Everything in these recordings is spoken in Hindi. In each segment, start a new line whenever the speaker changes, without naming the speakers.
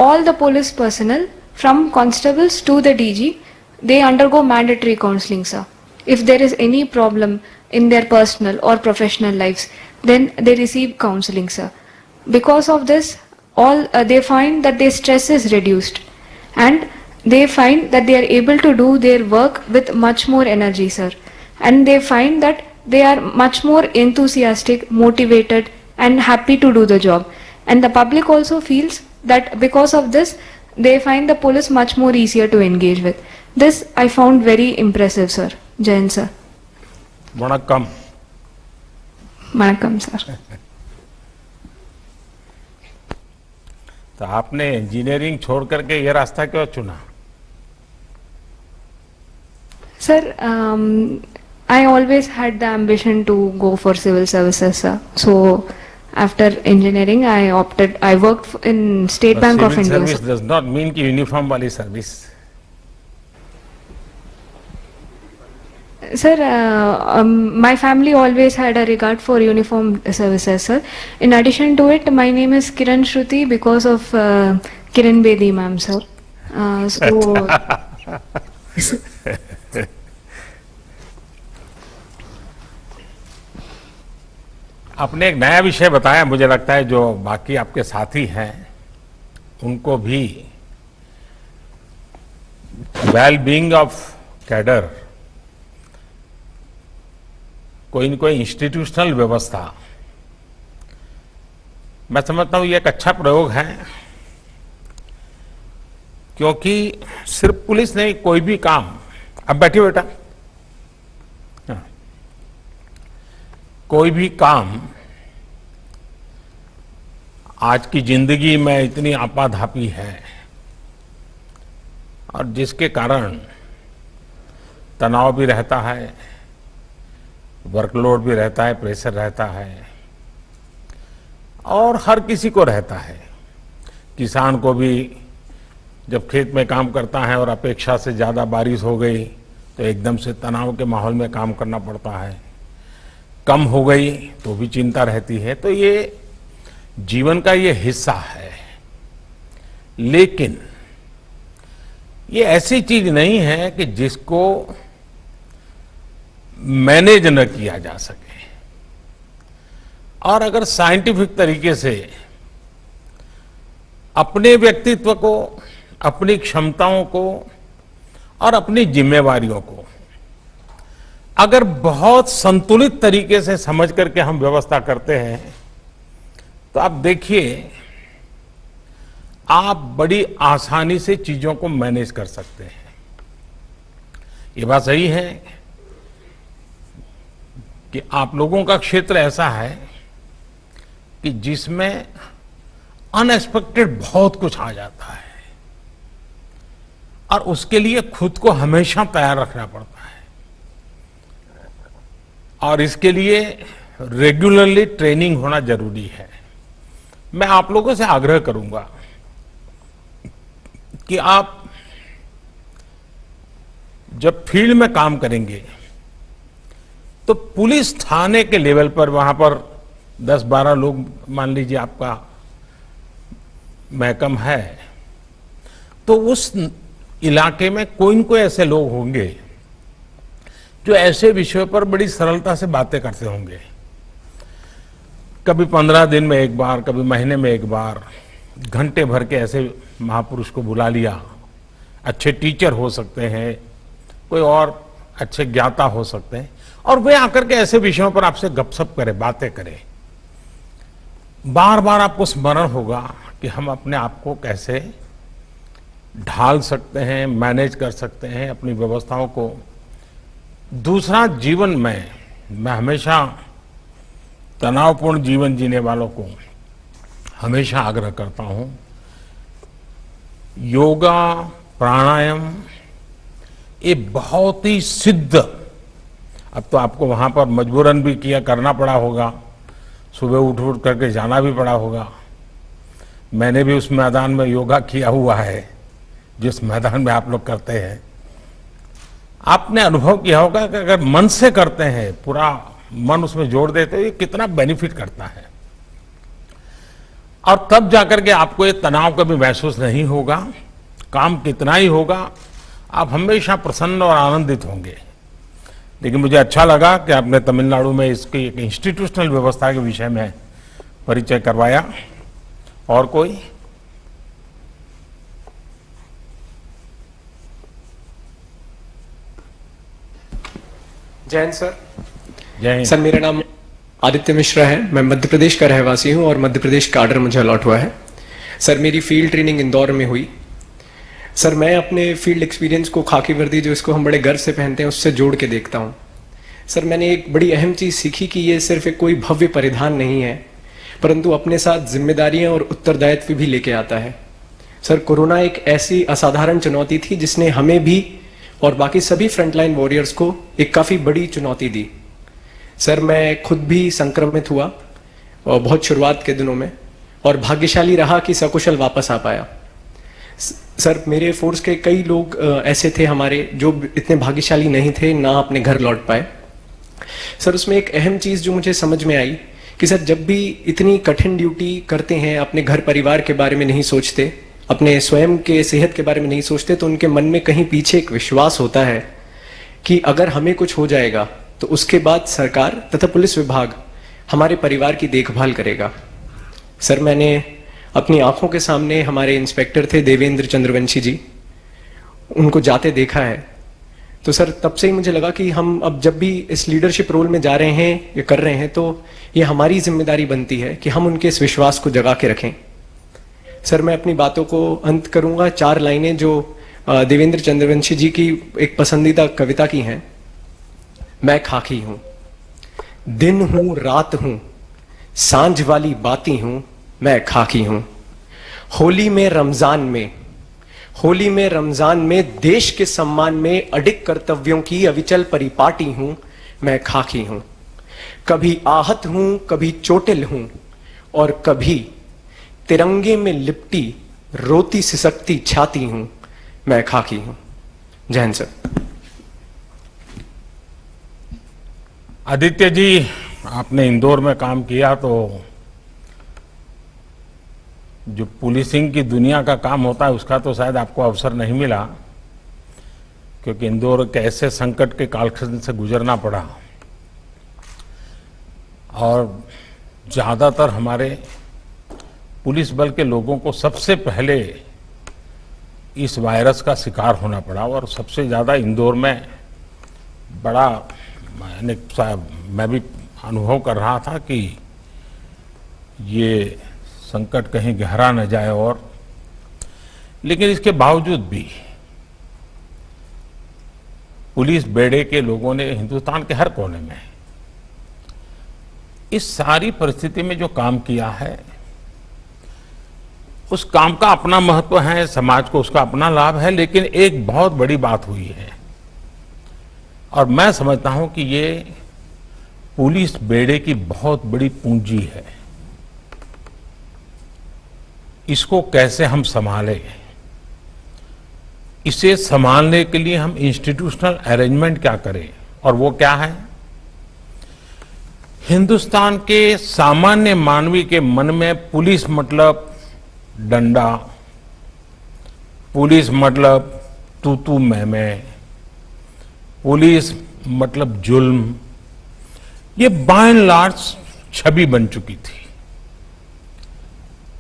all the police personnel from constables to the DG, they undergo mandatory counseling, sir. If there is any problem in their personal or professional lives, then they receive counseling, sir. Because of this, they find that their stress is reduced, and they find that they are able to do their work with much more energy, sir. And they find that they are much more enthusiastic, motivated, and happy to do the job. And the public also feels that because of this, they find the police much more easier to engage with. This I found very impressive, sir. Jain, sir.
Vanakkam.
Vanakkam, sir.
तो आपने इंजीनियरिंग छोड़ करके ये रास्ता क्यों चुना?
Sir, I always had the ambition to go for civil services, sir. So after engineering, I worked in State Bank of India.
Civil service does not mean कि यूनिफॉर्म वाली service.
Sir, my family always had a regard for uniform services, sir. In addition to it, my name is Kiran Shruti because of Kiran Bedi ma'am, sir.
आपने एक नया विषय बताया, मुझे लगता है जो बाकी आपके साथी हैं उनको भी वेल बीइंग ऑफ कैडर, कोई न कोई इंस्टीट्यूशनल व्यवस्था, मैं समझता हूं ये एक अच्छा प्रयोग है, क्योंकि सिर्फ पुलिस नहीं, कोई भी काम, अब बैठिए बेटा, कोई भी काम आज की जिंदगी में इतनी आपाधापी है और जिसके कारण तनाव भी रहता है, वर्कलोड भी रहता है, प्रेशर रहता है और हर किसी को रहता है। किसान को भी जब खेत में काम करता है और अपेक्षा से ज़्यादा बारिश हो गई तो एकदम से तनाव के माहौल में काम करना पड़ता है, कम हो गई तो भी चिंता रहती है। तो ये जीवन का ये हिस्सा है, लेकिन ये ऐसी चीज नहीं है कि जिसको मैनेज न किया जा सके। और अगर साइंटिफिक तरीके से अपने व्यक्तित्व को, अपनी क्षमताओं को और अपनी जिम्मेवारियों को अगर बहुत संतुलित तरीके से समझ करके हम व्यवस्था करते हैं तो आप देखिए, आप बड़ी आसानी से चीजों को मैनेज कर सकते हैं। ये बात सही है कि आप लोगों का क्षेत्र ऐसा है कि जिसमें अनएक्सपेक्टेड बहुत कुछ आ जाता है और उसके लिए खुद को हमेशा तैयार रखना पड़ता है और इसके लिए रेगुलरली ट्रेनिंग होना जरूरी है। मैं आप लोगों से आग्रह करूंगा कि आप जब फील्ड में काम करेंगे तो पुलिस थाने के लेवल पर, वहां पर 10-12 लोग मान लीजिए आपका महकम है, तो उस इलाके में कोई न कोई ऐसे लोग होंगे जो ऐसे विषयों पर बड़ी सरलता से बातें करते होंगे। कभी 15 दिन में एक बार, कभी महीने में एक बार, घंटे भर के ऐसे महापुरुष को बुला लिया। अच्छे टीचर हो सकते हैं, कोई और अच्छे ज्ञाता हो सकते हैं, और वे आकर के ऐसे विषयों पर आपसे गपशप करें, बातें करें। बार बार आपको स्मरण होगा कि हम अपने आप को कैसे ढाल सकते हैं, मैनेज कर सकते हैं अपनी व्यवस्थाओं को। दूसरा, जीवन में मैं हमेशा तनावपूर्ण जीवन जीने वालों को हमेशा आग्रह करता हूं, योगा, प्राणायाम ये बहुत ही सिद्ध, अब तो आपको वहां पर मजबूरन भी किया करना पड़ा होगा, सुबह उठ करके जाना भी पड़ा होगा। मैंने भी उस मैदान में योगा किया हुआ है जिस मैदान में आप लोग करते हैं। आपने अनुभव किया होगा कि अगर मन से करते हैं, पूरा मन उसमें जोड़ देते हैं, ये कितना बेनिफिट करता है। और तब जाकर के आपको ये तनाव कभी महसूस नहीं होगा। काम कितना ही होगा, आप हमेशा प्रसन्न और आनंदित होंगे। लेकिन मुझे अच्छा लगा कि आपने तमिलनाडु में इसकी एक इंस्टीट्यूशनल व्यवस्था के विषय में परिचय करवाया। और कोई?
जय हिंद सर।
जय हिंद।
सर मेरा नाम आदित्य मिश्रा है। मैं मध्य प्रदेश का रहवासी हूं और मध्य प्रदेश का आर्डर मुझे अलॉट हुआ है। सर मेरी फील्ड ट्रेनिंग इंदौर में हुई। सर मैं अपने फील्ड एक्सपीरियंस को खाकी वर्दी जो इसको हम बड़े गर्व से पहनते हैं उससे जोड़ के देखता हूं। सर मैंने एक बड़ी अहम चीज सीखी कि ये सिर्फ एक कोई भव्य परिधान नहीं है, परंतु अपने साथ जिम्मेदारियां और उत्तरदायित्व भी लेके आता है। सर कोरोना एक ऐसी असाधारण चुनौती थी जिसने हमें भी और बाकी सभी फ्रंटलाइन वॉरियर्स को एक काफी बड़ी चुनौती दी। सर मैं खुद भी संक्रमित हुआ और बहुत शुरुआत के दिनों में, और भाग्यशाली रहा कि सकुशल वापस आ पाया। सर मेरे फोर्स के कई लोग ऐसे थे हमारे जो इतने भाग्यशाली नहीं थे, ना अपने घर लौट पाए। सर उसमें एक अहम चीज जो मुझे समझ में आई कि सर जब भी इतनी कठिन ड्यूटी करते हैं, अपने घर परिवार के बारे में नहीं सोचते, अपने स्वयं के सेहत के बारे में नहीं सोचते, तो उनके मन में कहीं पीछे एक विश्वास होता है कि अगर हमें कुछ हो जाएगा तो उसके बाद सरकार तथा पुलिस विभाग हमारे परिवार की देखभाल करेगा। सर मैंने अपनी आंखों के सामने हमारे इंस्पेक्टर थे देवेंद्र चंद्रवंशी जी, उनको जाते देखा है। तो सर तब से ही मुझे लगा कि हम अब जब भी इस लीडरशिप रोल में जा रहे हैं या कर रहे हैं तो ये हमारी जिम्मेदारी बनती है कि हम उनके इस विश्वास को जगा के रखें। सर मैं अपनी बातों को अंत करूंगा 4 लाइनें जो देवेंद्र चंद्रवंशी जी की एक पसंदीदा कविता की हैं। मैं खाकी हूं, दिन हूं रात हूं, सांझ वाली बाती हूं, मैं खाकी हूं। होली में रमजान में, होली में रमजान में देश के सम्मान में अडिग कर्तव्यों की अविचल परिपाटी हूं, मैं खाकी हूं। कभी आहत हूं, कभी चोटिल हूं, और कभी तिरंगे में लिपटी रोती सिसकती छाती हूं, मैं खाकी हूं। जय हिंद सर।
आदित्य जी, आपने इंदौर में काम किया तो जो पुलिसिंग की दुनिया का काम होता है उसका तो शायद आपको अवसर नहीं मिला, क्योंकि इंदौर के ऐसे संकट के कालखंड से गुजरना पड़ा और ज्यादातर हमारे पुलिस बल के लोगों को सबसे पहले इस वायरस का शिकार होना पड़ा। और सबसे ज्यादा इंदौर में बड़ा मैं भी अनुभव कर रहा था कि ये संकट कहीं गहरा न जाए। और लेकिन इसके बावजूद भी पुलिस बेड़े के लोगों ने हिंदुस्तान के हर कोने में इस सारी परिस्थिति में जो काम किया है, उस काम का अपना महत्व है, समाज को उसका अपना लाभ है। लेकिन एक बहुत बड़ी बात हुई है और मैं समझता हूं कि ये पुलिस बेड़े की बहुत बड़ी पूंजी है। इसको कैसे हम संभालें, इसे संभालने के लिए हम इंस्टीट्यूशनल अरेंजमेंट क्या करें, और वो क्या है? हिंदुस्तान के सामान्य मानवी के मन में पुलिस मतलब डंडा, पुलिस मतलब तू मैं, पुलिस मतलब जुल्म, ये बाय एंड लार्ज छवि बन चुकी थी।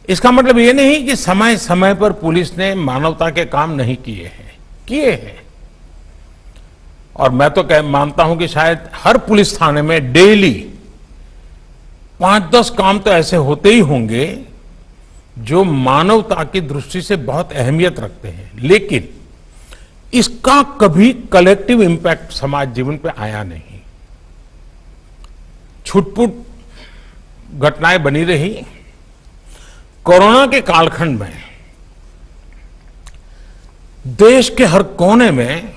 इसका मतलब ये नहीं कि समय समय पर पुलिस ने मानवता के काम नहीं किए हैं, किए हैं। और मैं तो मानता हूं कि शायद हर पुलिस थाने में डेली 5-10 काम तो ऐसे होते ही होंगे जो मानवता की दृष्टि से बहुत अहमियत रखते हैं, लेकिन इसका कभी कलेक्टिव इंपैक्ट समाज जीवन पे आया नहीं। छुटपुट घटनाएं बनी रही। कोरोना के कालखंड में देश के हर कोने में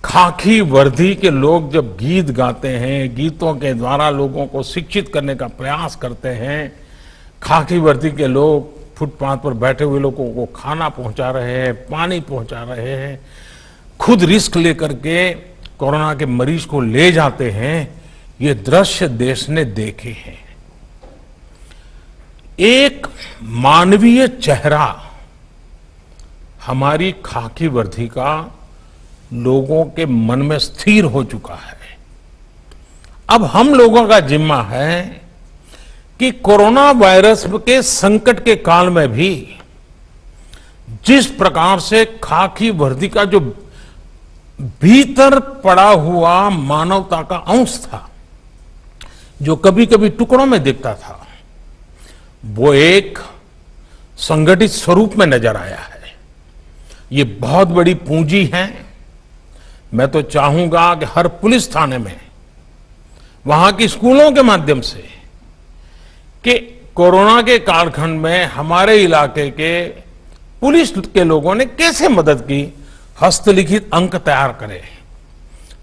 खाकी वर्दी के लोग जब गीत गाते हैं, गीतों के द्वारा लोगों को शिक्षित करने का प्रयास करते हैं, खाकी वर्दी के लोग फुटपाथ पर बैठे हुए लोगों को खाना पहुंचा रहे हैं, पानी पहुंचा रहे हैं, खुद रिस्क लेकर के कोरोना के मरीज को ले जाते हैं, ये दृश्य देश ने देखे हैं। एक मानवीय चेहरा हमारी खाकी वर्दी का लोगों के मन में स्थिर हो चुका है। अब हम लोगों का जिम्मा है कि कोरोना वायरस के संकट के काल में भी जिस प्रकार से खाकी वर्दी का जो भीतर पड़ा हुआ मानवता का अंश था, जो कभी कभी टुकड़ों में दिखता था, वो एक संगठित स्वरूप में नजर आया है। ये बहुत बड़ी पूंजी है। मैं तो चाहूंगा कि हर पुलिस थाने में, वहां की स्कूलों के माध्यम से, कि कोरोना के कालखंड में हमारे इलाके के पुलिस के लोगों ने कैसे मदद की, हस्तलिखित अंक तैयार करें,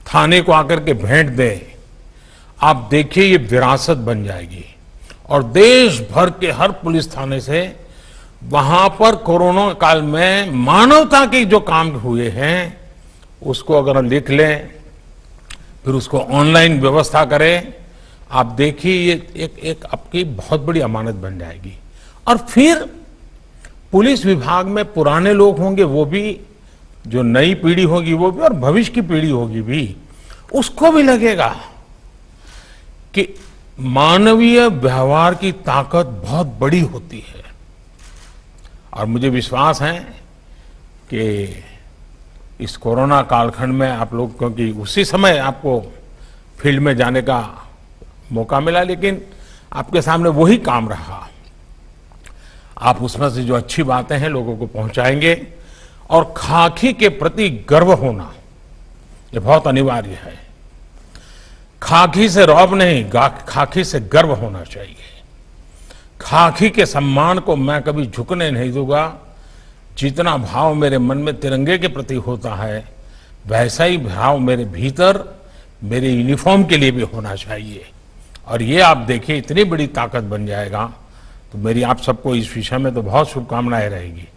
थाने को आकर के भेंट दें। आप देखिए ये विरासत बन जाएगी और देश भर के हर पुलिस थाने से वहां पर कोरोना काल में मानवता के जो काम हुए हैं उसको अगर लिख लें, फिर उसको ऑनलाइन व्यवस्था करें, आप देखिए ये एक आपकी बहुत बड़ी अमानत बन जाएगी। और फिर पुलिस विभाग में पुराने लोग होंगे, वो भी, जो नई पीढ़ी होगी वो भी, और भविष्य की पीढ़ी होगी भी, उसको भी लगेगा कि मानवीय व्यवहार की ताकत बहुत बड़ी होती है। और मुझे विश्वास है कि इस कोरोना कालखंड में आप लोग, क्योंकि उसी समय आपको फील्ड में जाने का मौका मिला, लेकिन आपके सामने वही काम रहा। आप उसमें से जो अच्छी बातें हैं लोगों को पहुंचाएंगे, और खाकी के प्रति गर्व होना ये बहुत अनिवार्य है। खाकी से रौब नहीं, खाकी से गर्व होना चाहिए। खाकी के सम्मान को मैं कभी झुकने नहीं दूंगा। जितना भाव मेरे मन में तिरंगे के प्रति होता है, वैसा ही भाव मेरे भीतर मेरे यूनिफॉर्म के लिए भी होना चाहिए। और ये आप देखिए इतनी बड़ी ताकत बन जाएगा, तो मेरी आप सबको इस विषय में तो बहुत शुभकामनाएं रहेगी।